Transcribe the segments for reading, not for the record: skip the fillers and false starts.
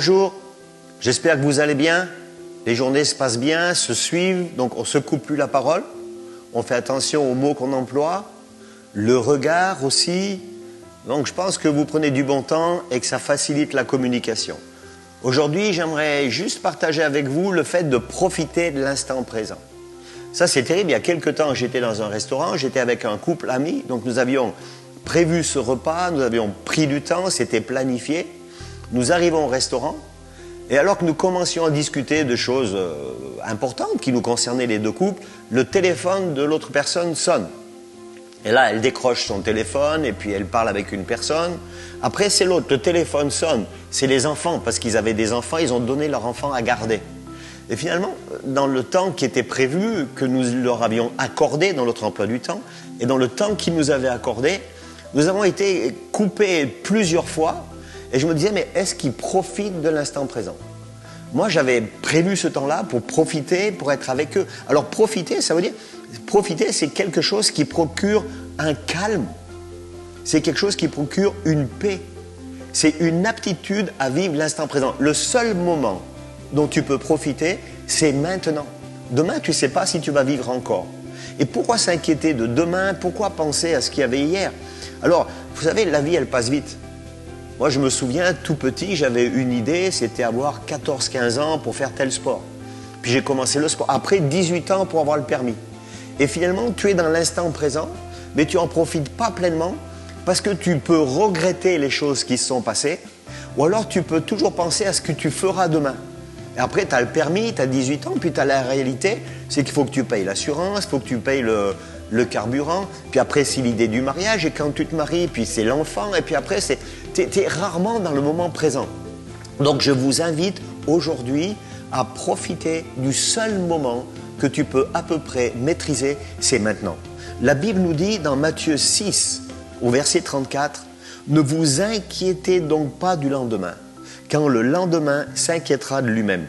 Bonjour, j'espère que vous allez bien. Les journées se passent bien, se suivent, donc on ne se coupe plus la parole. On fait attention aux mots qu'on emploie, le regard aussi. Donc je pense que vous prenez du bon temps et que ça facilite la communication. Aujourd'hui, j'aimerais juste partager avec vous le fait de profiter de l'instant présent. Ça, c'est terrible. Il y a quelques temps, j'étais dans un restaurant, j'étais avec un couple ami, donc nous avions prévu ce repas, nous avions pris du temps, c'était planifié. Nous arrivons au restaurant. Et alors que nous commencions à discuter de choses importantes qui nous concernaient les deux couples, le téléphone de l'autre personne sonne. Et là, elle décroche son téléphone et puis elle parle avec une personne. Après, c'est l'autre, le téléphone sonne. C'est les enfants, parce qu'ils avaient des enfants, ils ont donné leur enfant à garder. Et finalement, dans le temps qui était prévu, que nous leur avions accordé dans notre emploi du temps, et dans le temps qu'ils nous avaient accordé, nous avons été coupés plusieurs fois. Et je me disais, mais est-ce qu'ils profitent de l'instant présent? Moi, j'avais prévu ce temps-là pour profiter, pour être avec eux. Alors, profiter, ça veut dire, profiter, c'est quelque chose qui procure un calme. C'est quelque chose qui procure une paix. C'est une aptitude à vivre l'instant présent. Le seul moment dont tu peux profiter, c'est maintenant. Demain, tu ne sais pas si tu vas vivre encore. Et pourquoi s'inquiéter de demain? Pourquoi penser à ce qu'il y avait hier? Alors, vous savez, la vie, elle passe vite. Moi, je me souviens, tout petit, j'avais une idée, c'était avoir 14-15 ans pour faire tel sport. Puis j'ai commencé le sport. Après 18 ans pour avoir le permis. Et finalement, tu es dans l'instant présent, mais tu n'en profites pas pleinement parce que tu peux regretter les choses qui se sont passées, ou alors tu peux toujours penser à ce que tu feras demain. Et après, tu as le permis, tu as 18 ans, puis tu as la réalité, c'est qu'il faut que tu payes l'assurance, il faut que tu payes le carburant, puis après c'est l'idée du mariage, et quand tu te maries, puis c'est l'enfant, et puis après tu es rarement dans le moment présent. Donc je vous invite aujourd'hui à profiter du seul moment que tu peux à peu près maîtriser, c'est maintenant. La Bible nous dit dans Matthieu 6, au verset 34, « Ne vous inquiétez donc pas du lendemain, quand le lendemain s'inquiétera de lui-même.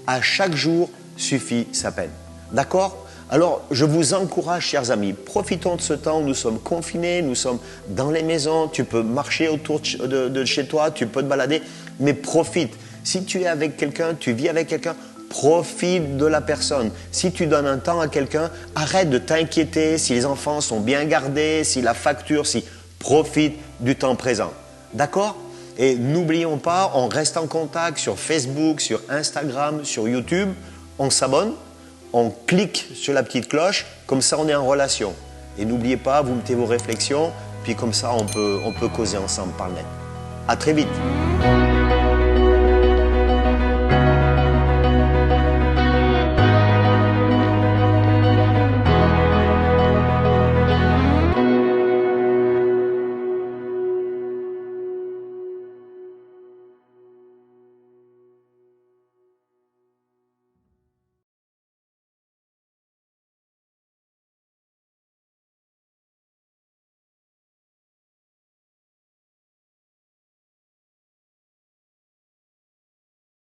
À chaque jour suffit sa peine. » D'accord ? Alors, je vous encourage, chers amis, profitons de ce temps où nous sommes confinés, nous sommes dans les maisons, tu peux marcher autour de chez toi, tu peux te balader, mais profite. Si tu es avec quelqu'un, tu vis avec quelqu'un, profite de la personne. Si tu donnes un temps à quelqu'un, arrête de t'inquiéter si les enfants sont bien gardés, si la facture, profite du temps présent. D'accord ? Et n'oublions pas, on reste en contact sur Facebook, sur Instagram, sur YouTube, on s'abonne. On clique sur la petite cloche, comme ça on est en relation. Et n'oubliez pas, vous mettez vos réflexions, puis comme ça on peut causer ensemble par le net. À très vite.